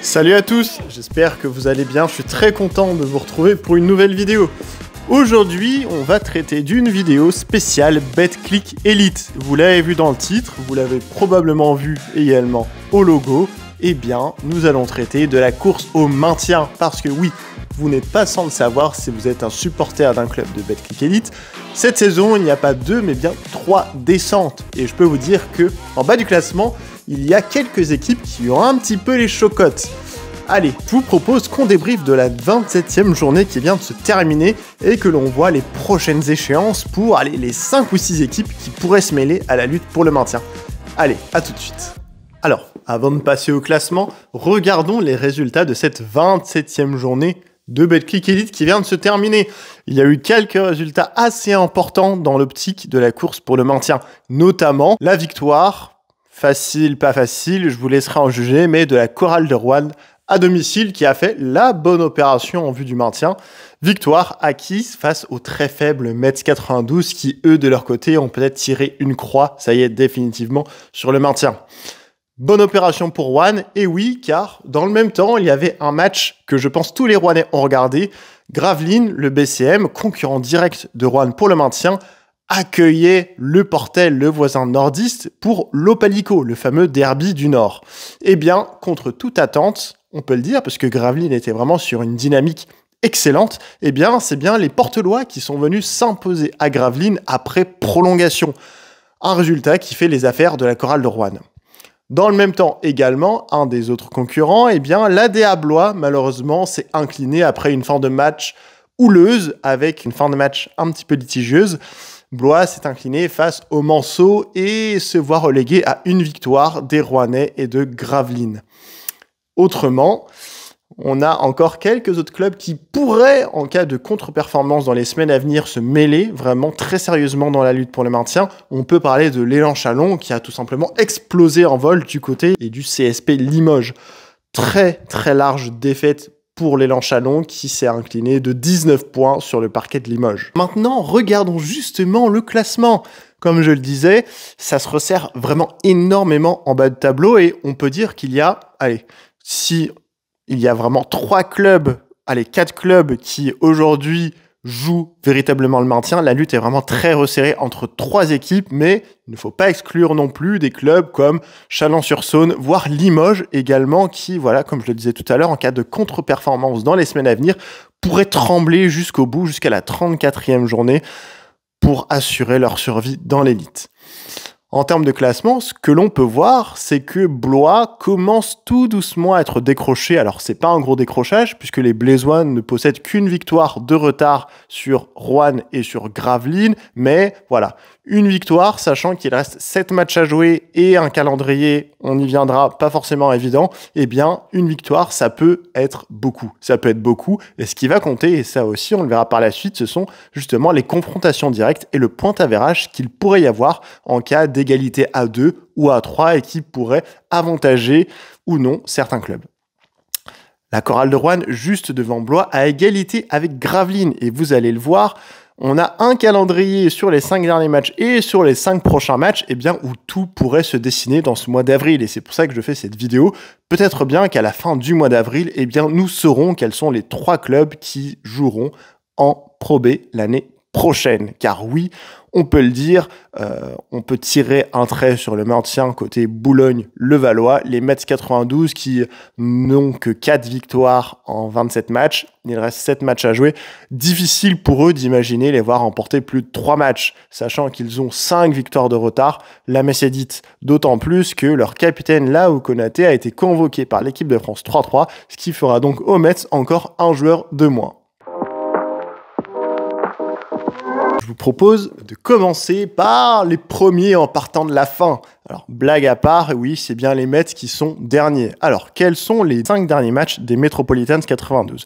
Salut à tous, j'espère que vous allez bien, je suis très content de vous retrouver pour une nouvelle vidéo. Aujourd'hui, on va traiter d'une vidéo spéciale BetClick Elite. Vous l'avez vu dans le titre, vous l'avez probablement vu également au logo. Eh bien, nous allons traiter de la course au maintien, parce que oui, vous n'êtes pas sans le savoir si vous êtes un supporter d'un club de BetClick Elite. Cette saison, il n'y a pas 2, mais bien 3 descentes. Et je peux vous dire que en bas du classement, il y a quelques équipes qui ont un petit peu les chocottes. Allez, je vous propose qu'on débriefe de la 27e journée qui vient de se terminer et que l'on voit les prochaines échéances pour les 5 ou 6 équipes qui pourraient se mêler à la lutte pour le maintien. Allez, à tout de suite. Alors, avant de passer au classement, regardons les résultats de cette 27e journée de BetClick Elite qui vient de se terminer. Il y a eu quelques résultats assez importants dans l'optique de la course pour le maintien, notamment la victoire, facile, pas facile, je vous laisserai en juger, mais de la Chorale de Roanne à domicile qui a fait la bonne opération en vue du maintien. Victoire acquise face aux très faibles Mets 92 qui, eux, de leur côté, ont peut-être tiré une croix, ça y est, définitivement, sur le maintien. Bonne opération pour Roanne, et oui, car dans le même temps, il y avait un match que je pense tous les Rouennais ont regardé. Gravelines, le BCM, concurrent direct de Roanne pour le maintien, accueillait le Portel, le voisin nordiste, pour l'Opalico, le fameux derby du Nord. Eh bien, contre toute attente, on peut le dire, parce que Gravelines était vraiment sur une dynamique excellente, eh bien, c'est bien les Portelois qui sont venus s'imposer à Gravelines après prolongation. Un résultat qui fait les affaires de la Chorale de Roanne. Dans le même temps également, un des autres concurrents, eh bien, l'ADA Blois, malheureusement, s'est incliné après une fin de match houleuse, avec une fin de match un petit peu litigieuse. Blois s'est incliné face au Manceau et se voit relégué à une victoire des Rouennais et de Gravelines. Autrement, on a encore quelques autres clubs qui pourraient, en cas de contre-performance dans les semaines à venir, se mêler vraiment très sérieusement dans la lutte pour le maintien. On peut parler de l'Élan Chalon qui a tout simplement explosé en vol du côté et du CSP Limoges. Très large défaite pour l'Élan Chalon qui s'est incliné de 19 points sur le parquet de Limoges. Maintenant, regardons justement le classement. Comme je le disais, ça se resserre vraiment énormément en bas de tableau et on peut dire qu'il y a, si il y a vraiment 4 clubs qui aujourd'hui jouent véritablement le maintien, la lutte est vraiment très resserrée entre 3 équipes, mais il ne faut pas exclure non plus des clubs comme Chalon-sur-Saône, voire Limoges également, qui, voilà, comme je le disais tout à l'heure, en cas de contre-performance dans les semaines à venir, pourraient trembler jusqu'au bout, jusqu'à la 34e journée, pour assurer leur survie dans l'élite. En termes de classement, ce que l'on peut voir, c'est que Blois commence tout doucement à être décroché. Alors, c'est pas un gros décrochage, puisque les Blésois ne possèdent qu'une victoire de retard sur Roanne et sur Gravelines. Mais voilà, une victoire, sachant qu'il reste 7 matchs à jouer et un calendrier, on y viendra, pas forcément évident. Eh bien, une victoire, ça peut être beaucoup. Ça peut être beaucoup. Et ce qui va compter, et ça aussi, on le verra par la suite, ce sont justement les confrontations directes et le point avérage qu'il pourrait y avoir en cas d'égalité à 2 ou à 3 et qui pourrait avantager ou non certains clubs. La Chorale de Roanne, juste devant Blois, à égalité avec Gravelines. Et vous allez le voir, on a un calendrier sur les 5 derniers matchs et sur les 5 prochains matchs, eh bien, où tout pourrait se dessiner dans ce mois d'avril. Et c'est pour ça que je fais cette vidéo. Peut-être bien qu'à la fin du mois d'avril, eh bien, nous saurons quels sont les 3 clubs qui joueront en Pro B l'année prochaine. Car oui, on peut le dire, on peut tirer un trait sur le maintien côté Boulogne-Levallois. Les Mets 92 qui n'ont que 4 victoires en 27 matchs. Il reste 7 matchs à jouer. Difficile pour eux d'imaginer les voir remporter plus de 3 matchs, sachant qu'ils ont 5 victoires de retard. La Messédite, d'autant plus que leur capitaine Lao Konaté a été convoqué par l'équipe de France 3-3, ce qui fera donc aux Mets encore un joueur de moins. Je vous propose de commencer par les premiers en partant de la fin. Alors, blague à part, oui, c'est bien les Mets qui sont derniers. Alors, quels sont les 5 derniers matchs des Metropolitans 92 ?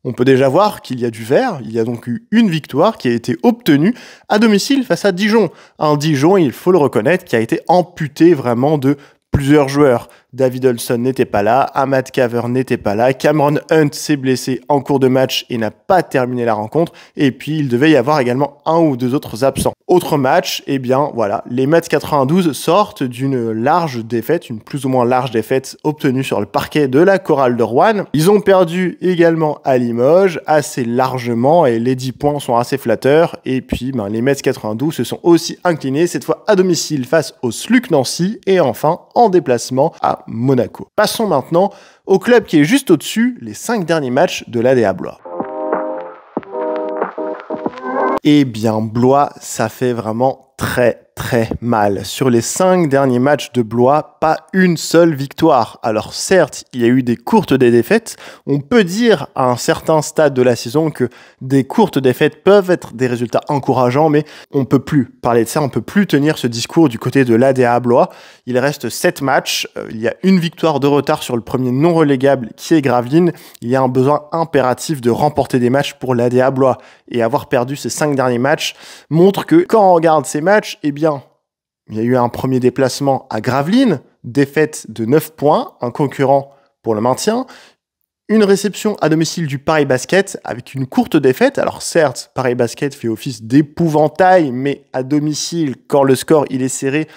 On peut déjà voir qu'il y a du vert, il y a donc eu une victoire qui a été obtenue à domicile face à Dijon. Un Dijon, il faut le reconnaître, qui a été amputé vraiment de plusieurs joueurs. David Olson n'était pas là, Ahmad Caver n'était pas là, Cameron Hunt s'est blessé en cours de match et n'a pas terminé la rencontre, et puis il devait y avoir également un ou deux autres absents. Autre match, eh bien voilà, les Mets 92 sortent d'une large défaite, une plus ou moins large défaite obtenue sur le parquet de la Chorale de Rouen. Ils ont perdu également à Limoges, assez largement, et les 10 points sont assez flatteurs, et puis les Mets 92 se sont aussi inclinés, cette fois à domicile face au SLUC Nancy, et enfin en déplacement à Monaco. Passons maintenant au club qui est juste au-dessus, les 5 derniers matchs de l'ADA Blois. Eh bien, Blois, ça fait vraiment très mal. Sur les 5 derniers matchs de Blois, pas une seule victoire. Alors certes, il y a eu des courtes défaites. On peut dire à un certain stade de la saison que des courtes défaites peuvent être des résultats encourageants, mais on peut plus parler de ça, on peut plus tenir ce discours du côté de l'ADA Blois. Il reste 7 matchs, il y a une victoire de retard sur le premier non relégable qui est Gravelines. Il y a un besoin impératif de remporter des matchs pour l'ADA Blois. Et avoir perdu ces 5 derniers matchs montre que quand on regarde ces matchs, eh bien, il y a eu un premier déplacement à Gravelines, défaite de 9 points, un concurrent pour le maintien. Une réception à domicile du Paris Basket avec une courte défaite. Alors certes, Paris Basket fait office d'épouvantail, mais à domicile, quand le score il est serré,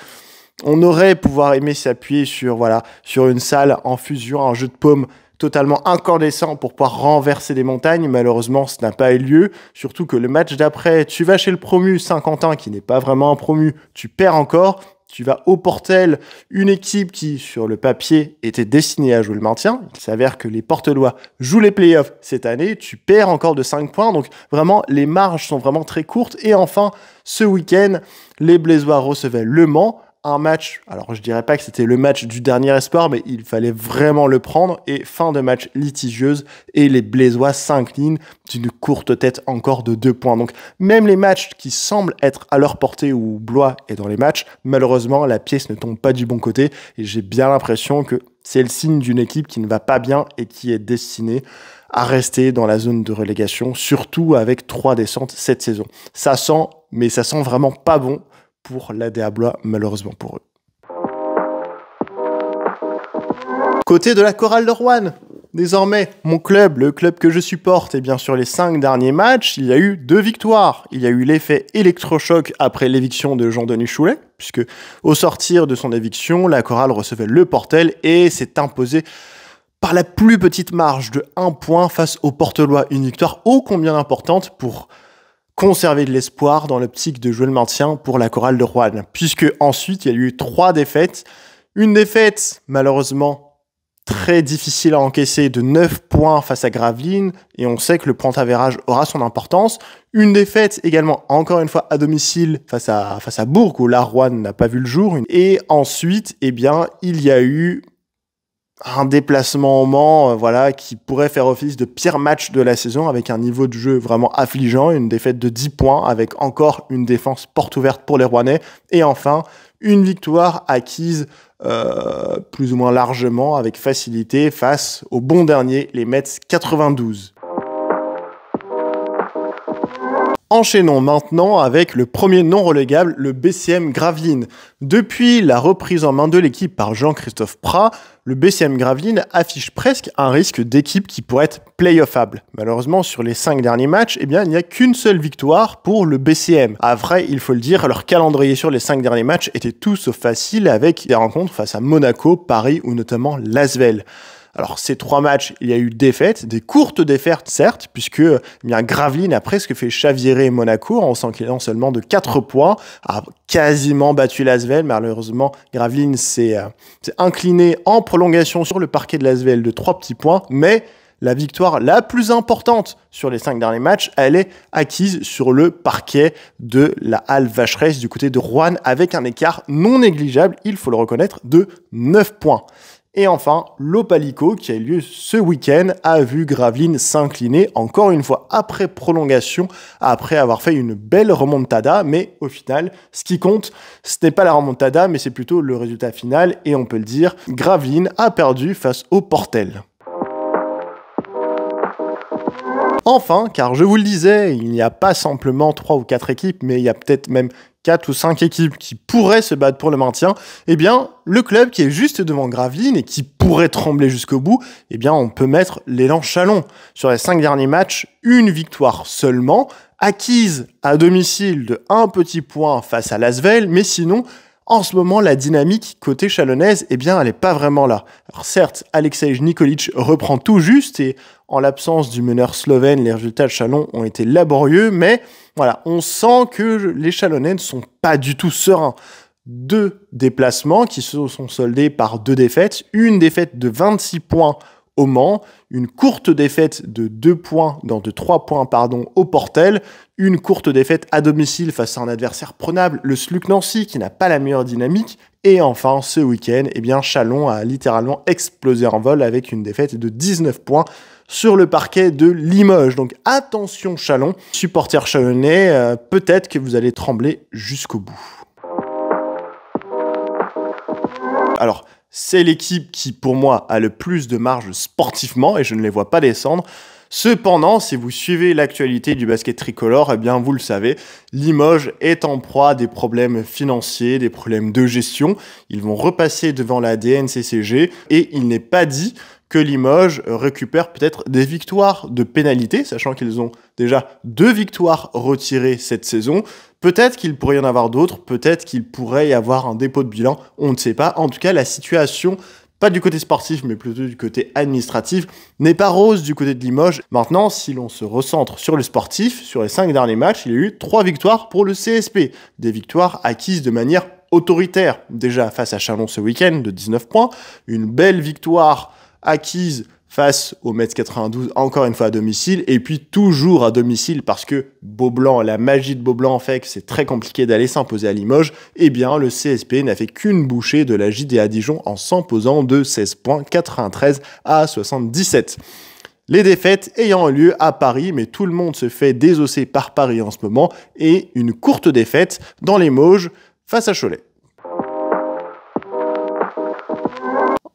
on aurait pouvoir aimé s'appuyer sur une salle en fusion, un jeu de paume totalement incandescent pour pouvoir renverser des montagnes. Malheureusement, ce n'a pas eu lieu. Surtout que le match d'après, tu vas chez le promu Saint-Quentin, qui n'est pas vraiment un promu, tu perds encore. Tu vas au Portel, une équipe qui, sur le papier, était destinée à jouer le maintien. Il s'avère que les Portelois jouent les playoffs cette année. Tu perds encore de 5 points. Donc vraiment, les marges sont vraiment très courtes. Et enfin, ce week-end, les Blaisois recevaient Le Mans. Un match, alors je dirais pas que c'était le match du dernier espoir, mais il fallait vraiment le prendre, et fin de match litigieuse, et les Blaisois s'inclinent d'une courte tête encore de 2 points. Donc même les matchs qui semblent être à leur portée, où Blois est dans les matchs, malheureusement la pièce ne tombe pas du bon côté, et j'ai bien l'impression que c'est le signe d'une équipe qui ne va pas bien et qui est destinée à rester dans la zone de relégation, surtout avec 3 descentes cette saison. Ça sent, mais ça sent vraiment pas bon pour l'ADA Blois, malheureusement pour eux. Côté de la Chorale de Rouen, désormais, mon club, le club que je supporte, et bien sur les 5 derniers matchs, il y a eu 2 victoires. Il y a eu l'effet électrochoc après l'éviction de Jean-Denis Choulet, puisque au sortir de son éviction, la Chorale recevait le Portel et s'est imposée par la plus petite marge de 1 point face aux Portelois. Une victoire ô combien importante pour conserver de l'espoir dans l'optique de jouer le maintien pour la Chorale de Rouen. Puisque ensuite, il y a eu 3 défaites. Une défaite, malheureusement, très difficile à encaisser, de 9 points face à Gravelines. Et on sait que le point avérage aura son importance. Une défaite également, encore une fois, à domicile face à Bourg, où la Rouen n'a pas vu le jour. Et ensuite, eh bien, il y a eu un déplacement au Mans, qui pourrait faire office de pire match de la saison, avec un niveau de jeu vraiment affligeant, une défaite de 10 points, avec encore une défense porte ouverte pour les Rouennais, et enfin, une victoire acquise plus ou moins largement, avec facilité, face au bon dernier, les Mets 92. Enchaînons maintenant avec le premier non relégable, le BCM Gravelines. Depuis la reprise en main de l'équipe par Jean-Christophe Prat, le BCM Gravelines affiche presque un risque d'équipe qui pourrait être play-offable. Malheureusement, sur les 5 derniers matchs, il n'y a qu'une seule victoire pour le BCM. À vrai, il faut le dire, leur calendrier sur les 5 derniers matchs était tout sauf facile, avec des rencontres face à Monaco, Paris ou notamment l'Asvel. Alors, ces 3 matchs, il y a eu défaites, des courtes défaites, certes, puisque Gravelines a presque fait chavirer Monaco en s'enquilant seulement de 4 points, a quasiment battu l'Asvel. Malheureusement, Gravelines s'est incliné en prolongation sur le parquet de l'Asvel de 3 petits points, mais la victoire la plus importante sur les 5 derniers matchs, elle est acquise sur le parquet de la Halle Vacheresse du côté de Rouen, avec un écart non négligeable, il faut le reconnaître, de 9 points. Et enfin, l'Opalico, qui a eu lieu ce week-end, a vu Gravelines s'incliner, encore une fois, après prolongation, après avoir fait une belle remontada. Mais au final, ce qui compte, ce n'est pas la remontada, mais c'est plutôt le résultat final. Et on peut le dire, Gravelines a perdu face au Portel. Enfin, car je vous le disais, il n'y a pas simplement 3 ou 4 équipes, mais il y a peut-être même 4 ou 5 équipes qui pourraient se battre pour le maintien, eh bien, le club qui est juste devant Gravelines et qui pourrait trembler jusqu'au bout, eh bien, on peut mettre l'élan Chalon. Sur les 5 derniers matchs, une victoire seulement, acquise à domicile de 1 petit point face à l'Asvel, mais sinon, en ce moment, la dynamique côté chalonnaise, eh bien, elle n'est pas vraiment là. Alors certes, Alexej Nikolic reprend tout juste et en l'absence du meneur slovène, les résultats de Chalon ont été laborieux, mais voilà, on sent que les Chalonnais ne sont pas du tout sereins. 2 déplacements qui se sont soldés par 2 défaites, une défaite de 26 points au Mans, une courte défaite de 3 points au Portel, une courte défaite à domicile face à un adversaire prenable, le SLUC Nancy, qui n'a pas la meilleure dynamique, et enfin, ce week-end, eh bien, Chalon a littéralement explosé en vol avec une défaite de 19 points sur le parquet de Limoges. Donc attention Chalon, supporters chalonnais, peut-être que vous allez trembler jusqu'au bout. Alors, c'est l'équipe qui, pour moi, a le plus de marge sportivement et je ne les vois pas descendre. Cependant, si vous suivez l'actualité du basket tricolore, eh bien, vous le savez, Limoges est en proie à des problèmes financiers, des problèmes de gestion. Ils vont repasser devant la DNCCG et il n'est pas dit que Limoges récupère peut-être des victoires de pénalité, sachant qu'ils ont déjà 2 victoires retirées cette saison. Peut-être qu'il pourrait y en avoir d'autres, peut-être qu'il pourrait y avoir un dépôt de bilan, on ne sait pas. En tout cas, la situation, pas du côté sportif, mais plutôt du côté administratif, n'est pas rose du côté de Limoges. Maintenant, si l'on se recentre sur le sportif, sur les 5 derniers matchs, il y a eu 3 victoires pour le CSP. Des victoires acquises de manière autoritaire. Déjà face à Chalon ce week-end de 19 points, une belle victoire acquise face au Metz 92, encore une fois à domicile, et puis toujours à domicile parce que Beaublanc, la magie de Beaublanc fait que c'est très compliqué d'aller s'imposer à Limoges, eh bien le CSP n'a fait qu'une bouchée de la JDA Dijon en s'imposant de 16 points, 93 à 77. Les défaites ayant lieu à Paris, mais tout le monde se fait désosser par Paris en ce moment, et une courte défaite dans les Mauges face à Cholet.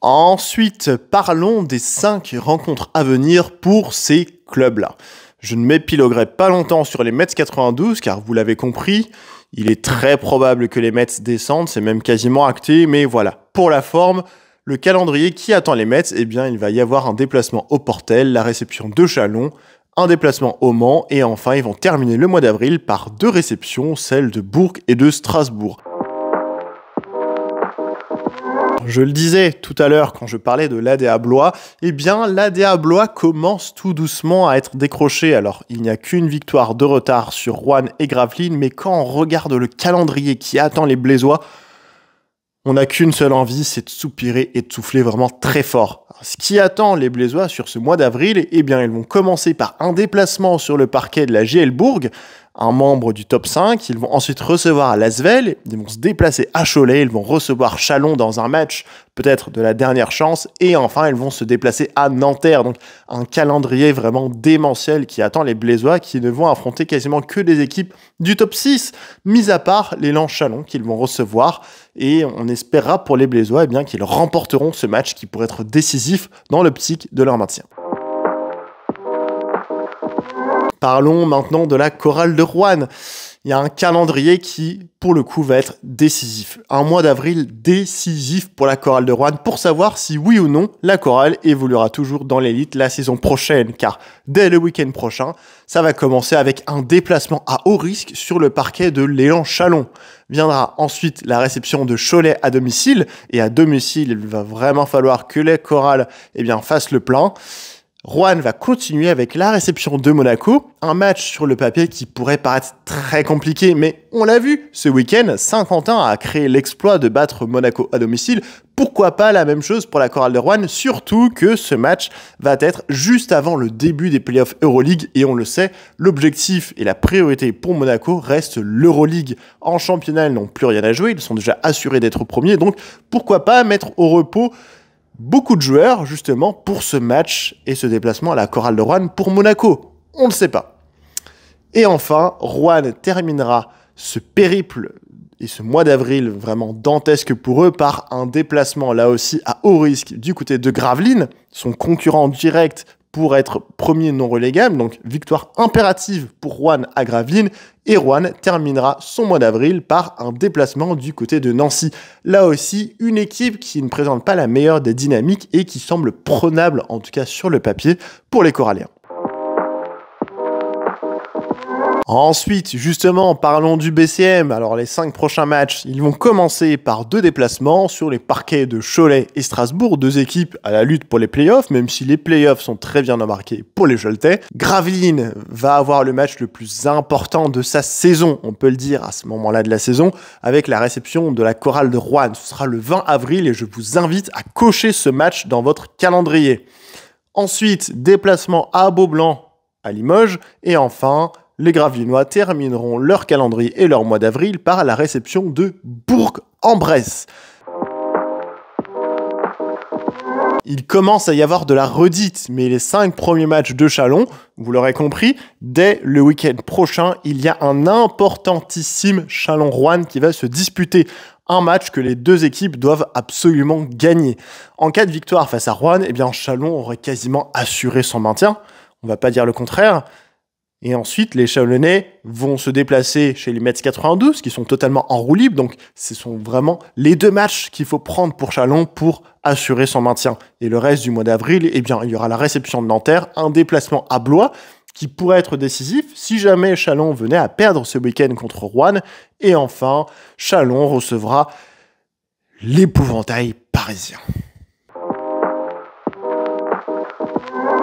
Ensuite, parlons des 5 rencontres à venir pour ces clubs-là. Je ne m'épiloguerai pas longtemps sur les Metz 92, car vous l'avez compris, il est très probable que les Metz descendent, c'est même quasiment acté, mais voilà. Pour la forme, le calendrier qui attend les Metz, eh bien, il va y avoir un déplacement au Portel, la réception de Chalon, un déplacement au Mans, et enfin, ils vont terminer le mois d'avril par 2 réceptions, celles de Bourg et de Strasbourg. Je le disais tout à l'heure quand je parlais de l'ADA Blois, eh bien l'ADA Blois commence tout doucement à être décroché. Alors il n'y a qu'une victoire de retard sur Roanne et Gravelines, mais quand on regarde le calendrier qui attend les Blésois, on n'a qu'une seule envie, c'est de soupirer et de souffler vraiment très fort. Alors, ce qui attend les Blésois sur ce mois d'avril, eh bien ils vont commencer par un déplacement sur le parquet de la JL Bourg, un membre du top 5, ils vont ensuite recevoir l'Asvel, ils vont se déplacer à Cholet, ils vont recevoir Chalon dans un match peut-être de la dernière chance, et enfin ils vont se déplacer à Nanterre, donc un calendrier vraiment démentiel qui attend les Blésois qui ne vont affronter quasiment que des équipes du top 6, mis à part l'élan Chalon qu'ils vont recevoir, et on espérera pour les Blésois eh bien, qu'ils remporteront ce match qui pourrait être décisif dans l'optique de leur maintien. Parlons maintenant de la chorale de Roanne. Il y a un calendrier qui, pour le coup, va être décisif. Un mois d'avril décisif pour la chorale de Roanne pour savoir si oui ou non la chorale évoluera toujours dans l'élite la saison prochaine. Car dès le week-end prochain, ça va commencer avec un déplacement à haut risque sur le parquet de l'élan Chalon. Viendra ensuite la réception de Cholet à domicile. Et à domicile, il va vraiment falloir que les chorales fassent le plein. Roanne va continuer avec la réception de Monaco, un match sur le papier qui pourrait paraître très compliqué, mais on l'a vu, ce week-end, Saint-Quentin a créé l'exploit de battre Monaco à domicile. Pourquoi pas la même chose pour la chorale de Roanne, surtout que ce match va être juste avant le début des playoffs Euroleague, et on le sait, l'objectif et la priorité pour Monaco reste l'Euroleague. En championnat, ils n'ont plus rien à jouer, ils sont déjà assurés d'être premiers, donc pourquoi pas mettre au repos beaucoup de joueurs, justement, pour ce match et ce déplacement à la chorale de Roanne pour Monaco. On ne le sait pas. Et enfin, Roanne terminera ce périple et ce mois d'avril vraiment dantesque pour eux par un déplacement, là aussi, à haut risque du côté de Gravelines, son concurrent direct pour être premier non relégable, donc victoire impérative pour Roanne à Gravelines, et Roanne terminera son mois d'avril par un déplacement du côté de Nancy. Là aussi, une équipe qui ne présente pas la meilleure des dynamiques et qui semble prenable, en tout cas sur le papier, pour les Coralliens. Ensuite, justement, parlons du BCM. Alors, les 5 prochains matchs, ils vont commencer par 2 déplacements sur les parquets de Cholet et Strasbourg, 2 équipes à la lutte pour les playoffs, même si les playoffs sont très bien embarqués pour les Choletais. Gravelines va avoir le match le plus important de sa saison, on peut le dire à ce moment-là de la saison, avec la réception de la chorale de Roanne. Ce sera le 20 avril et je vous invite à cocher ce match dans votre calendrier. Ensuite, déplacement à Beaublanc, à Limoges, et enfin, les Gravelinois termineront leur calendrier et leur mois d'avril par la réception de Bourg-en-Bresse. Il commence à y avoir de la redite, mais les 5 premiers matchs de Châlons, vous l'aurez compris, dès le week-end prochain, il y a un importantissime Châlons-Roanne qui va se disputer. Un match que les 2 équipes doivent absolument gagner. En cas de victoire face à Roanne, eh bien Châlons aurait quasiment assuré son maintien. On va pas dire le contraire. Et ensuite, les Chalonnais vont se déplacer chez les Mets 92, qui sont totalement en roue libre. Donc, ce sont vraiment les 2 matchs qu'il faut prendre pour Châlons pour assurer son maintien. Et le reste du mois d'avril, eh bien, il y aura la réception de Nanterre, un déplacement à Blois, qui pourrait être décisif si jamais Châlons venait à perdre ce week-end contre Roanne. Et enfin, Châlons recevra l'épouvantail parisien.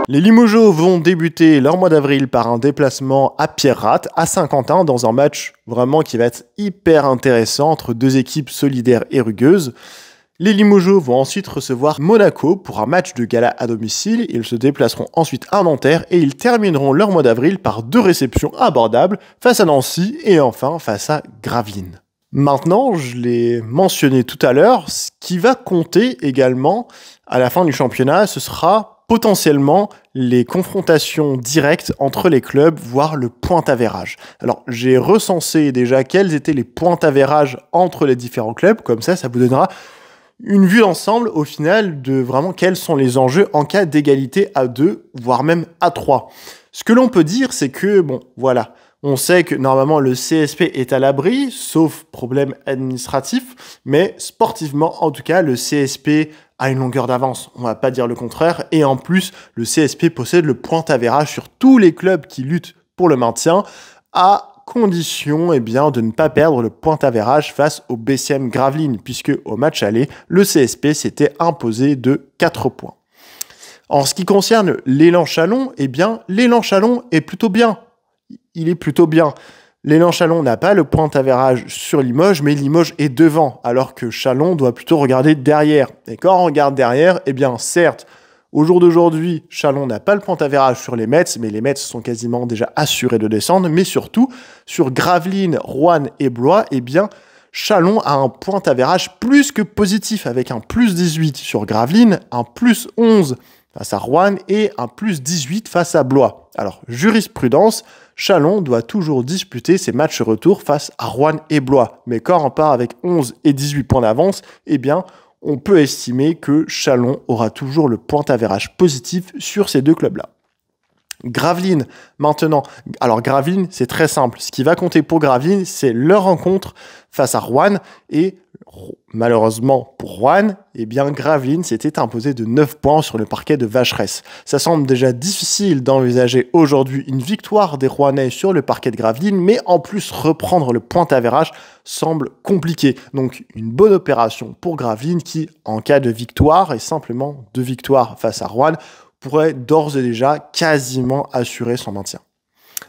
Les Limogeaux vont débuter leur mois d'avril par un déplacement à Pierreratte, à Saint-Quentin, dans un match vraiment qui va être hyper intéressant entre 2 équipes solidaires et rugueuses. Les Limogeaux vont ensuite recevoir Monaco pour un match de gala à domicile. Ils se déplaceront ensuite à Nanterre et ils termineront leur mois d'avril par 2 réceptions abordables face à Nancy et enfin face à Gravelines. Maintenant, je l'ai mentionné tout à l'heure, ce qui va compter également à la fin du championnat, ce sera potentiellement les confrontations directes entre les clubs, voire le point-avérage. Alors, j'ai recensé déjà quels étaient les points-avérage entre les différents clubs, comme ça vous donnera une vue d'ensemble au final de vraiment quels sont les enjeux en cas d'égalité à 2, voire même à 3. Ce que l'on peut dire, c'est que, bon, voilà, on sait que normalement le CSP est à l'abri, sauf problème administratif, mais sportivement, en tout cas, le CSP a une longueur d'avance, on va pas dire le contraire, et en plus, le CSP possède le point-avérage sur tous les clubs qui luttent pour le maintien, à condition de ne pas perdre le point-avérage face au BCM Gravelines, puisque au match aller, le CSP s'était imposé de 4 points. En ce qui concerne l'élan Châlons, l'élan Châlons est plutôt bien. Il est plutôt bien. L'élan Châlons n'a pas le point-avérage sur Limoges, mais Limoges est devant, alors que Châlons doit plutôt regarder derrière. Et quand on regarde derrière, certes, au jour d'aujourd'hui, Châlons n'a pas le point-avérage sur les Mets, mais les Mets sont quasiment déjà assurés de descendre, mais surtout, sur Gravelines, Roanne et Blois, Châlons a un point-avérage plus que positif, avec un plus 18 sur Gravelines, un plus 11 face à Roanne et un plus 18 face à Blois. Alors, jurisprudence, Châlons doit toujours disputer ses matchs retour face à Roanne et Blois. Mais quand on part avec 11 et 18 points d'avance, on peut estimer que Châlons aura toujours le point-avérage positif sur ces 2 clubs-là. Gravelines, maintenant. Alors, Gravelines, c'est très simple. Ce qui va compter pour Gravelines, c'est leur rencontre face à Roanne et malheureusement pour Roanne, Gravelines s'était imposé de 9 points sur le parquet de Vacheresse. Ça semble déjà difficile d'envisager aujourd'hui une victoire des Rouennais sur le parquet de Gravelines, mais en plus reprendre le point-avérage semble compliqué. Donc une bonne opération pour Gravelines qui, en cas de victoire, et simplement de victoire face à Roanne, pourrait d'ores et déjà quasiment assurer son maintien.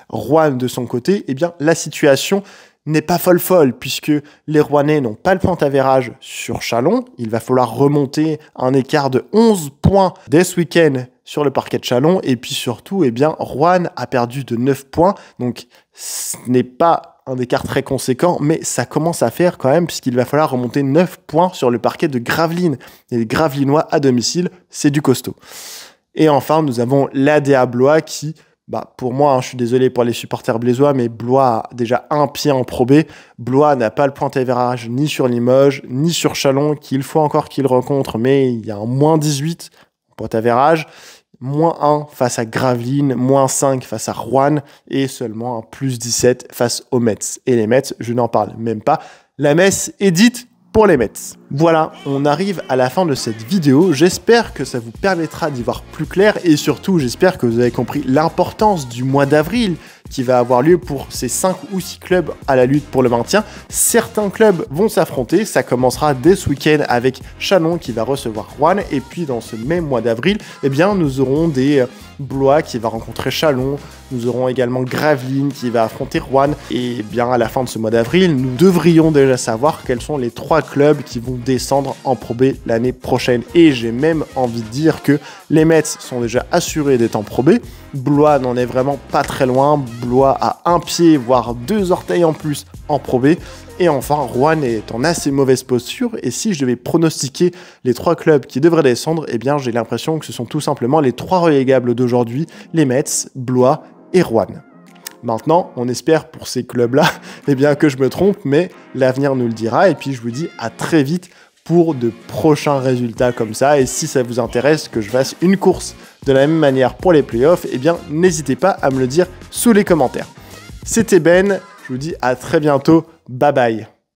Roanne, de son côté, la situation n'est pas folle, puisque les Rouennais n'ont pas le point-avérage sur Châlons. Il va falloir remonter un écart de 11 points dès ce week-end sur le parquet de Châlons. Et puis surtout, Roanne a perdu de 9 points. Donc, ce n'est pas un écart très conséquent, mais ça commence à faire quand même, puisqu'il va falloir remonter 9 points sur le parquet de Gravelines. Et les Gravelinois à domicile, c'est du costaud. Et enfin, nous avons l'ADA Blois qui... pour moi, je suis désolé pour les supporters blésois, mais Blois a déjà un pied en Pro B. Blois n'a pas le point-avérage ni sur Limoges, ni sur Châlons, qu'il faut encore qu'il rencontre, mais il y a un moins 18 point-avérage. -1 face à Gravelines, -5 face à Rouen et seulement un +17 face aux Mets. Et les Mets, je n'en parle même pas. La messe est dite pour les Mets. Voilà, on arrive à la fin de cette vidéo. J'espère que ça vous permettra d'y voir plus clair et surtout, j'espère que vous avez compris l'importance du mois d'avril qui va avoir lieu pour ces 5 ou 6 clubs à la lutte pour le maintien. Certains clubs vont s'affronter, ça commencera dès ce week-end avec Chalon qui va recevoir Rouen et puis dans ce même mois d'avril, eh bien nous aurons des Blois qui va rencontrer Chalon, nous aurons également Gravelines qui va affronter Rouen et bien à la fin de ce mois d'avril, nous devrions déjà savoir quels sont les 3 clubs qui vont descendre en Pro B l'année prochaine et j'ai même envie de dire que les Mets sont déjà assurés d'être en Pro B, Blois n'en est vraiment pas très loin, Blois a un pied voire 2 orteils en plus en Pro B. Et enfin, Rouen est en assez mauvaise posture. Et si je devais pronostiquer les 3 clubs qui devraient descendre, eh bien, j'ai l'impression que ce sont tout simplement les 3 relégables d'aujourd'hui, les Mets, Blois et Rouen. Maintenant, on espère pour ces clubs-là eh bien, que je me trompe, mais l'avenir nous le dira. Et puis, je vous dis à très vite pour de prochains résultats comme ça. Et si ça vous intéresse que je fasse une course de la même manière pour les playoffs, eh bien, n'hésitez pas à me le dire sous les commentaires. C'était Ben. Je vous dis à très bientôt. Bye bye.